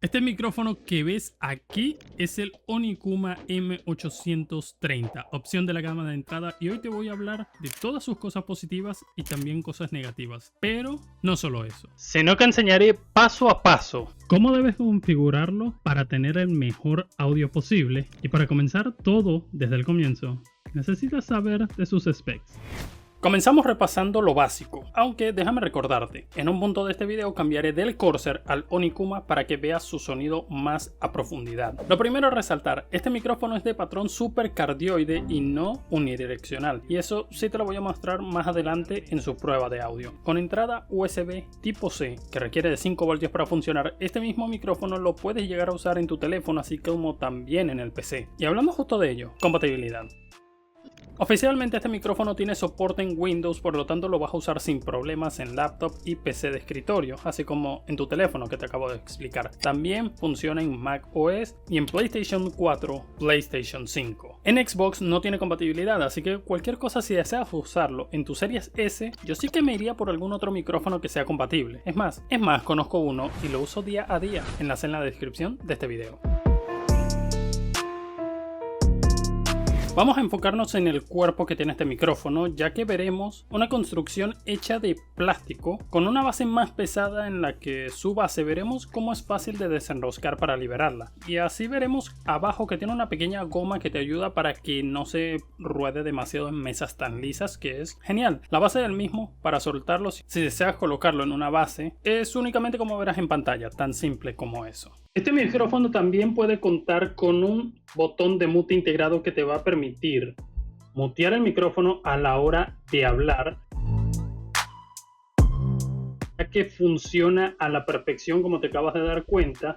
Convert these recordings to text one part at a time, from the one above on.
Este micrófono que ves aquí es el Onikuma M830, opción de la gama de entrada, y hoy te voy a hablar de todas sus cosas positivas y también cosas negativas. Pero no solo eso, sino que enseñaré paso a paso cómo debes configurarlo para tener el mejor audio posible. Y para comenzar todo desde el comienzo, necesitas saber de sus specs. Comenzamos repasando lo básico, aunque déjame recordarte, en un punto de este video cambiaré del Corsair al Onikuma para que veas su sonido más a profundidad. Lo primero a resaltar, este micrófono es de patrón supercardioide y no unidireccional, y eso sí te lo voy a mostrar más adelante en su prueba de audio. Con entrada USB tipo C, que requiere de 5 voltios para funcionar, este mismo micrófono lo puedes llegar a usar en tu teléfono, así como también en el PC. Y hablando justo de ello, compatibilidad. Oficialmente este micrófono tiene soporte en Windows, por lo tanto lo vas a usar sin problemas en laptop y PC de escritorio, así como en tu teléfono que te acabo de explicar. También funciona en Mac OS y en PlayStation 4, PlayStation 5. En Xbox no tiene compatibilidad, así que cualquier cosa, si deseas usarlo en tu Series S, yo sí que me iría por algún otro micrófono que sea compatible. Es más, conozco uno y lo uso día a día. Enlace en la descripción de este video. Vamos a enfocarnos en el cuerpo que tiene este micrófono, ya que veremos una construcción hecha de plástico con una base más pesada en la que su base veremos cómo es fácil de desenroscar para liberarla. Y así veremos abajo que tiene una pequeña goma que te ayuda para que no se ruede demasiado en mesas tan lisas, que es genial. La base del mismo, para soltarlo si deseas colocarlo en una base, es únicamente como verás en pantalla, tan simple como eso. Este micrófono también puede contar con un botón de mute integrado que te va a permitir mutear el micrófono a la hora de hablar, ya que funciona a la perfección, como te acabas de dar cuenta.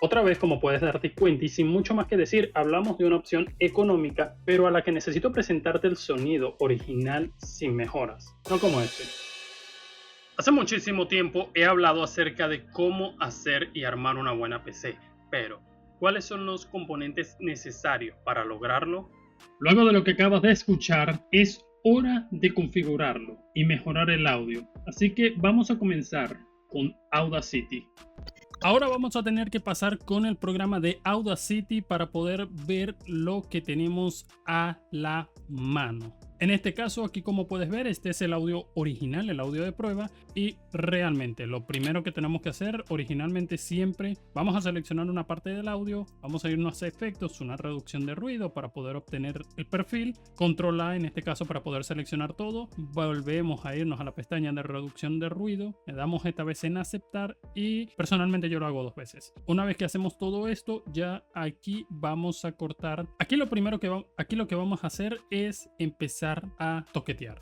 Otra vez, como puedes darte cuenta y sin mucho más que decir, hablamos de una opción económica, pero a la que necesito presentarte el sonido original sin mejoras, no como este. Hace muchísimo tiempo he hablado acerca de cómo hacer y armar una buena PC, pero ¿cuáles son los componentes necesarios para lograrlo? Luego de lo que acabas de escuchar, es hora de configurarlo y mejorar el audio. Así que vamos a comenzar con Audacity. Ahora vamos a tener que pasar con el programa de Audacity para poder ver lo que tenemos a la mano. En este caso, aquí como puedes ver, este es el audio original, el audio de prueba, y realmente lo primero que tenemos que hacer originalmente siempre, vamos a seleccionar una parte del audio, vamos a irnos a efectos, una reducción de ruido para poder obtener el perfil, control A en este caso para poder seleccionar todo, volvemos a irnos a la pestaña de reducción de ruido, le damos esta vez en aceptar y personalmente yo lo hago 2 veces. Una vez que hacemos todo esto, ya aquí vamos a cortar, aquí lo que vamos a hacer es empezar a toquetear.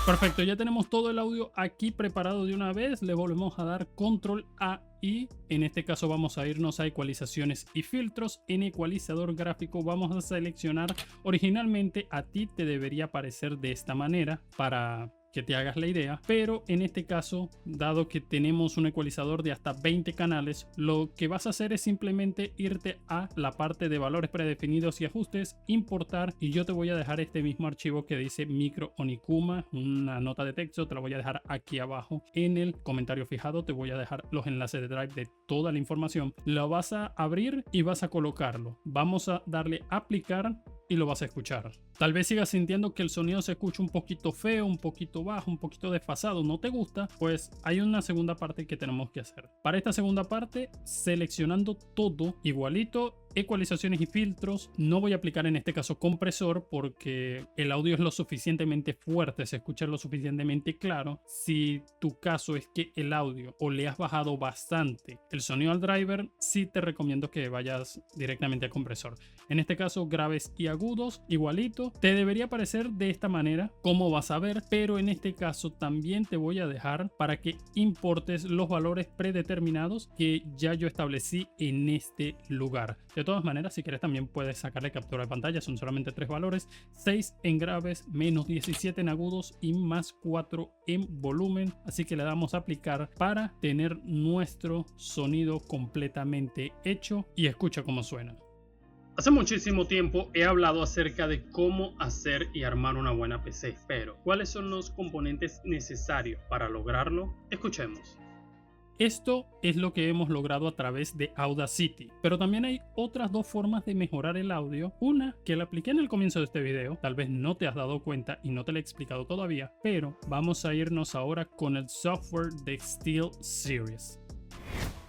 Perfecto, ya tenemos todo el audio aquí preparado de una vez. Le volvemos a dar control A y en este caso vamos a irnos a ecualizaciones y filtros. En ecualizador gráfico vamos a seleccionar, originalmente a ti te debería aparecer de esta manera para que te hagas la idea, pero en este caso, dado que tenemos un ecualizador de hasta 20 canales, lo que vas a hacer es simplemente irte a la parte de valores predefinidos y ajustes, importar, y yo te voy a dejar este mismo archivo que dice micro Onikuma, una nota de texto, te la voy a dejar aquí abajo en el comentario fijado, te voy a dejar los enlaces de Drive de toda la información, lo vas a abrir y vas a colocarlo, vamos a darle a aplicar y lo vas a escuchar. Tal vez sigas sintiendo que el sonido se escucha un poquito feo, un poquito bajo, un poquito desfasado, no te gusta, pues hay una segunda parte que tenemos que hacer. Para esta segunda parte, seleccionando todo igualito, ecualizaciones y filtros, no voy a aplicar en este caso compresor porque el audio es lo suficientemente fuerte, se escucha lo suficientemente claro. Si tu caso es que el audio o le has bajado bastante el sonido al driver, sí te recomiendo que vayas directamente a compresor. En este caso, graves y agudos, igualito, te debería aparecer de esta manera, como vas a ver, pero en este caso también te voy a dejar para que importes los valores predeterminados que ya yo establecí en este lugar. De todas maneras, si quieres también puedes sacarle captura de pantalla, son solamente 3 valores, 6 en graves, menos 17 en agudos y más 4 en volumen, así que le damos a aplicar para tener nuestro sonido completamente hecho y escucha cómo suena. Hace muchísimo tiempo he hablado acerca de cómo hacer y armar una buena PC, pero ¿cuáles son los componentes necesarios para lograrlo? Escuchemos. Esto es lo que hemos logrado a través de Audacity, pero también hay otras dos formas de mejorar el audio. Una que la apliqué en el comienzo de este video, tal vez no te has dado cuenta y no te la he explicado todavía, pero vamos a irnos ahora con el software de SteelSeries.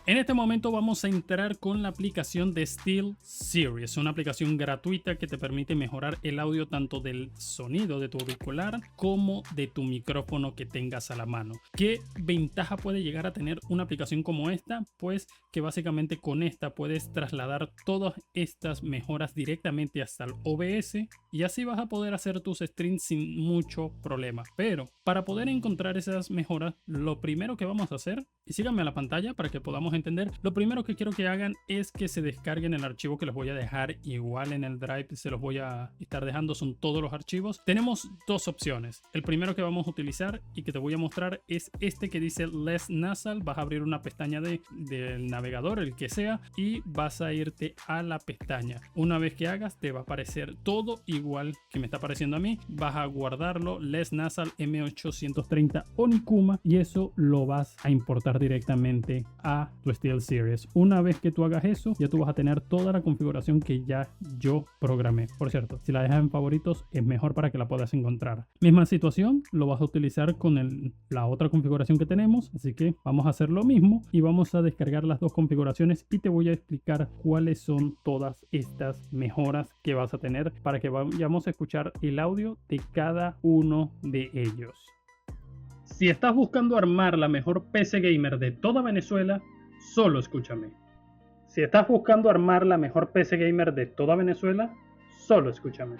En este momento vamos a entrar con la aplicación de SteelSeries, una aplicación gratuita que te permite mejorar el audio tanto del sonido de tu auricular como de tu micrófono que tengas a la mano. ¿Qué ventaja puede llegar a tener una aplicación como esta? Pues que básicamente con esta puedes trasladar todas estas mejoras directamente hasta el OBS y así vas a poder hacer tus streams sin mucho problema. Pero para poder encontrar esas mejoras, lo primero que vamos a hacer, y síganme a la pantalla para que podamos entender, lo primero que quiero que hagan es que se descarguen el archivo que les voy a dejar igual en el drive, se los voy a estar dejando, son todos los archivos. Tenemos dos opciones. El primero que vamos a utilizar y que te voy a mostrar es este que dice Less Nasal. Vas a abrir una pestaña del navegador, el que sea, y vas a irte a la pestaña. Una vez que hagas te va a aparecer todo igual que me está apareciendo a mí. Vas a guardarlo, Less Nasal M830 Onikuma, y eso lo vas a importar directamente a tu SteelSeries. Una vez que tú hagas eso, ya tú vas a tener toda la configuración que ya yo programé. Por cierto, si la dejas en favoritos es mejor para que la puedas encontrar. Misma situación, lo vas a utilizar con la otra configuración que tenemos, así que vamos a hacer lo mismo y vamos a descargar las dos configuraciones y te voy a explicar cuáles son todas estas mejoras que vas a tener para que vayamos a escuchar el audio de cada uno de ellos. Si estás buscando armar la mejor PC gamer de toda Venezuela, solo escúchame. Si estás buscando armar la mejor PC gamer de toda Venezuela, solo escúchame.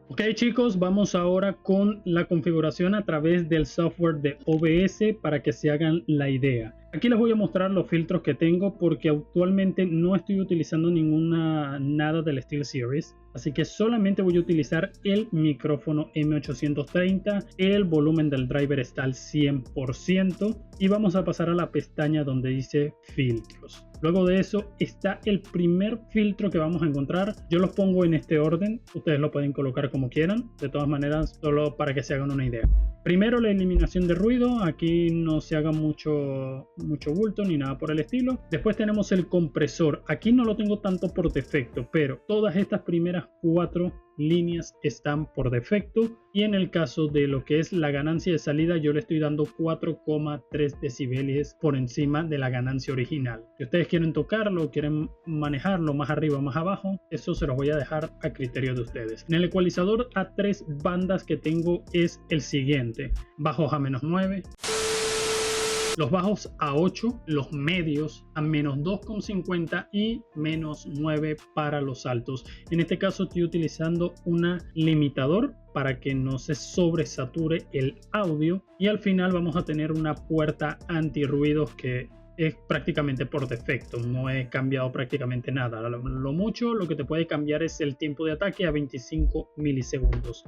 Ok chicos, vamos ahora con la configuración a través del software de OBS para que se hagan la idea. Aquí les voy a mostrar los filtros que tengo porque actualmente no estoy utilizando nada del SteelSeries. Así que solamente voy a utilizar el micrófono M830, el volumen del driver está al 100% y vamos a pasar a la pestaña donde dice filtros. Luego de eso está el primer filtro que vamos a encontrar. Yo los pongo en este orden, ustedes lo pueden colocar como quieran, de todas maneras solo para que se hagan una idea. Primero la eliminación de ruido, aquí no se haga mucho bulto ni nada por el estilo. Después tenemos el compresor, aquí no lo tengo tanto por defecto, pero todas estas primeras 4 líneas están por defecto y en el caso de lo que es la ganancia de salida yo le estoy dando 4,3 decibeles por encima de la ganancia original. Si ustedes quieren tocarlo, quieren manejarlo más arriba o más abajo, eso se los voy a dejar a criterio de ustedes. En el ecualizador a 3 bandas que tengo es el siguiente: bajos a -9, los bajos a 8, los medios a -2,50 y -9 para los altos. En este caso estoy utilizando un limitador para que no se sobresature el audio y al final vamos a tener una puerta antirruidos que es prácticamente por defecto, no he cambiado prácticamente nada. Lo mucho lo que te puede cambiar es el tiempo de ataque a 25 milisegundos.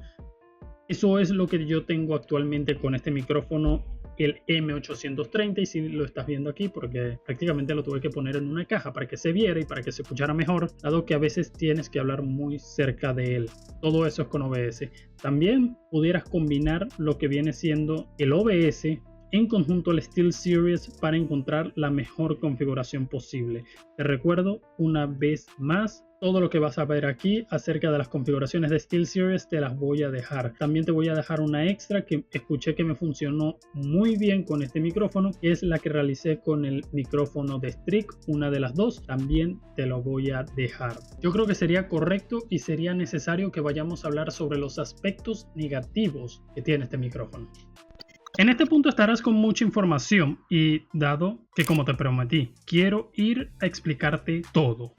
Eso es lo que yo tengo actualmente con este micrófono, el M830, y si lo estás viendo aquí porque prácticamente lo tuve que poner en una caja para que se viera y para que se escuchara mejor, dado que a veces tienes que hablar muy cerca de él. Todo eso es con OBS. También pudieras combinar lo que viene siendo el OBS en conjunto al SteelSeries para encontrar la mejor configuración posible. Te recuerdo una vez más, todo lo que vas a ver aquí acerca de las configuraciones de SteelSeries te las voy a dejar. También te voy a dejar una extra que escuché que me funcionó muy bien con este micrófono, que es la que realicé con el micrófono de Strix, una de las dos. También te lo voy a dejar. Yo creo que sería correcto y sería necesario que vayamos a hablar sobre los aspectos negativos que tiene este micrófono. En este punto estarás con mucha información y dado que, como te prometí, quiero ir a explicarte todo.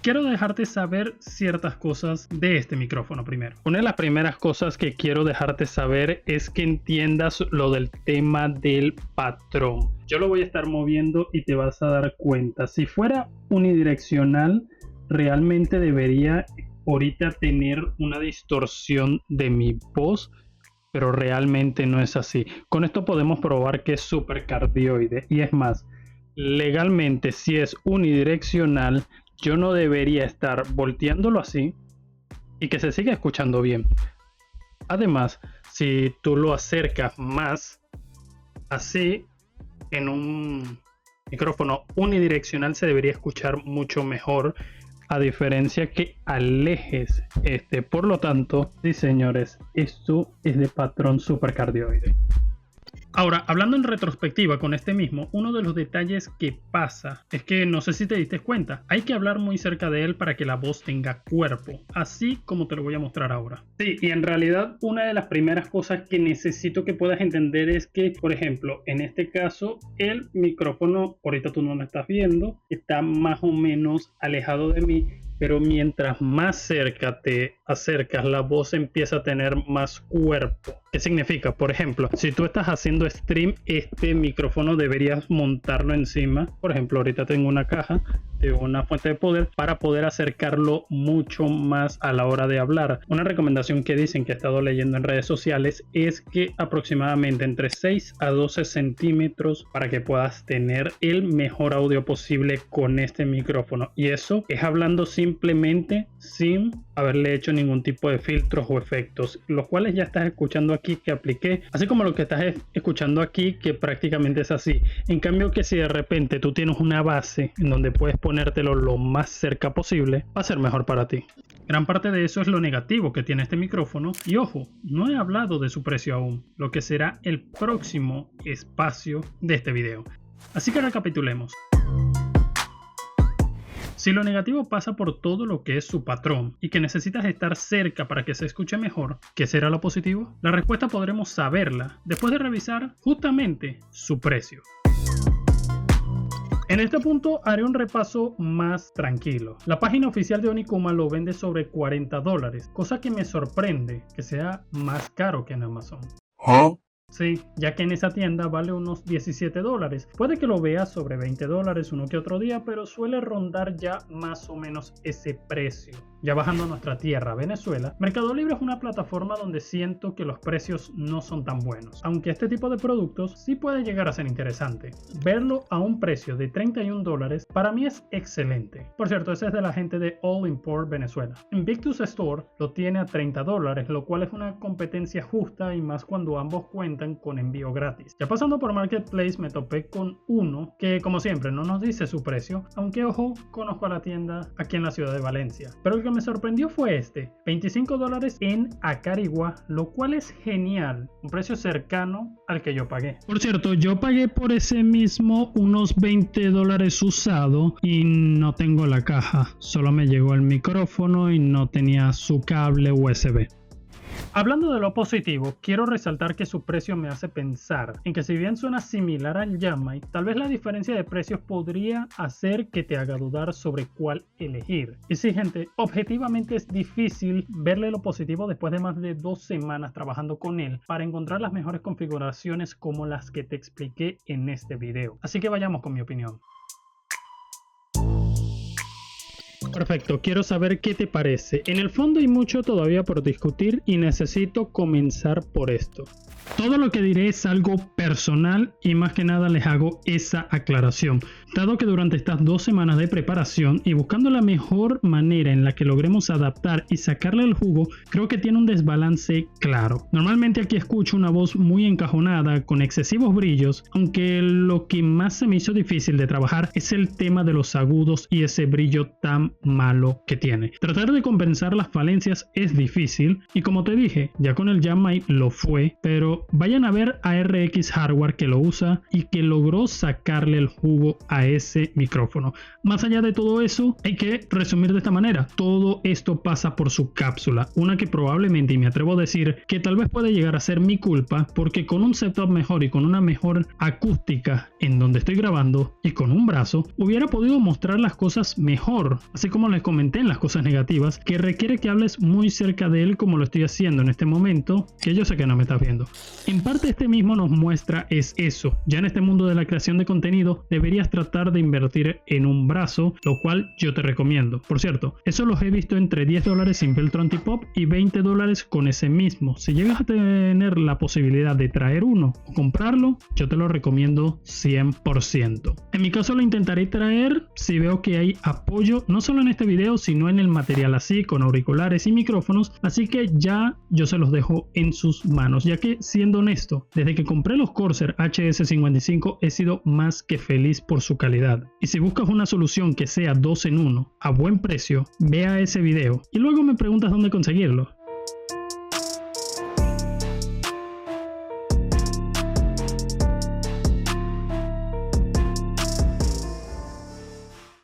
Quiero dejarte saber ciertas cosas de este micrófono primero. Una de las primeras cosas que quiero dejarte saber es que entiendas lo del tema del patrón. Yo lo voy a estar moviendo y te vas a dar cuenta. Si fuera unidireccional, realmente debería ahorita tener una distorsión de mi voz, pero realmente no es así. Con esto podemos probar que es supercardioide y es más, legalmente si es unidireccional yo no debería estar volteándolo así y que se siga escuchando bien. Además, si tú lo acercas más así en un micrófono unidireccional se debería escuchar mucho mejor, a diferencia que alejes este. Por lo tanto, sí señores, esto es de patrón supercardioide. Ahora, hablando en retrospectiva con este mismo, uno de los detalles que pasa es que, no sé si te diste cuenta, hay que hablar muy cerca de él para que la voz tenga cuerpo, así como te lo voy a mostrar ahora. Sí, y en realidad una de las primeras cosas que necesito que puedas entender es que, por ejemplo, en este caso, el micrófono, ahorita tú no lo estás viendo, está más o menos alejado de mí, pero mientras más cerca te acercas, la voz empieza a tener más cuerpo. ¿Qué significa? Por ejemplo, si tú estás haciendo stream, este micrófono deberías montarlo encima. Por ejemplo, ahorita tengo una caja de una fuente de poder para poder acercarlo mucho más a la hora de hablar. Una recomendación que dicen que he estado leyendo en redes sociales es que aproximadamente entre 6 a 12 centímetros para que puedas tener el mejor audio posible con este micrófono. Y eso es hablando simplemente sin haberle hecho ningún tipo de filtros o efectos, los cuales ya estás escuchando aquí que apliqué, así como lo que estás escuchando aquí que prácticamente es así. En cambio, que si de repente tú tienes una base en donde puedes ponértelo lo más cerca posible, va a ser mejor para ti. Gran parte de eso es lo negativo que tiene este micrófono. Y ojo, no he hablado de su precio aún, lo que será el próximo espacio de este video. Así que recapitulemos. Si lo negativo pasa por todo lo que es su patrón y que necesitas estar cerca para que se escuche mejor, ¿qué será lo positivo? La respuesta podremos saberla después de revisar justamente su precio. En este punto haré un repaso más tranquilo. La página oficial de Onikuma lo vende sobre $40, cosa que me sorprende que sea más caro que en Amazon. Sí, ya que en esa tienda vale unos $17. Puede que lo veas sobre $20 uno que otro día, pero suele rondar ya más o menos ese precio. Ya bajando a nuestra tierra, Venezuela, Mercado Libre es una plataforma donde siento que los precios no son tan buenos, aunque este tipo de productos sí puede llegar a ser interesante. Verlo a un precio de $31 para mí es excelente. Por cierto, ese es de la gente de All Import Venezuela. Invictus Store lo tiene a $30, lo cual es una competencia justa y más cuando ambos cuentan con envío gratis. Ya pasando por Marketplace me topé con uno que, como siempre, no nos dice su precio, aunque ojo, conozco a la tienda aquí en la ciudad de Valencia. Pero el que me sorprendió fue este, $25 en Acarigua, lo cual es genial, un precio cercano al que yo pagué. Por cierto, yo pagué por ese mismo unos $20 usado y no tengo la caja, solo me llegó el micrófono y no tenía su cable USB. Hablando de lo positivo, quiero resaltar que su precio me hace pensar en que si bien suena similar al Yamai, tal vez la diferencia de precios podría hacer que te haga dudar sobre cuál elegir. Y sí, gente, objetivamente es difícil verle lo positivo después de más de 2 semanas trabajando con él para encontrar las mejores configuraciones como las que te expliqué en este video. Así que vayamos con mi opinión. Perfecto, quiero saber qué te parece. En el fondo hay mucho todavía por discutir y necesito comenzar por esto. Todo lo que diré es algo personal y más que nada les hago esa aclaración, dado que durante estas 2 semanas de preparación y buscando la mejor manera en la que logremos adaptar y sacarle el jugo, creo que tiene un desbalance claro. Normalmente aquí escucho una voz muy encajonada, con excesivos brillos, aunque lo que más se me hizo difícil de trabajar es el tema de los agudos y ese brillo tan malo que tiene. Tratar de compensar las falencias es difícil y como te dije, ya con el Yamai lo fue, pero vayan a ver a RX Hardware que lo usa y que logró sacarle el jugo a ese micrófono. Más allá de todo eso, hay que resumir de esta manera. Todo esto pasa por su cápsula, una que probablemente, y me atrevo a decir, que tal vez puede llegar a ser mi culpa, porque con un setup mejor y con una mejor acústica en donde estoy grabando y con un brazo, hubiera podido mostrar las cosas mejor, así como les comenté en las cosas negativas, que requiere que hables muy cerca de él como lo estoy haciendo en este momento, que yo sé que no me estás viendo. En parte este mismo nos muestra es eso. Ya en este mundo de la creación de contenido deberías tratar de invertir en un brazo, lo cual yo te recomiendo. Por cierto, eso los he visto entre $10 sin filtro antipop y $20 con ese mismo. Si llegas a tener la posibilidad de traer uno o comprarlo, yo te lo recomiendo 100%. En mi caso lo intentaré traer si veo que hay apoyo no solo en este video sino en el material así con auriculares y micrófonos, así que ya yo se los dejo en sus manos, ya que siendo honesto, desde que compré los Corsair HS55 he sido más que feliz por su calidad. Y si buscas una solución que sea 2 en 1 a buen precio, vea ese video y luego me preguntas dónde conseguirlo.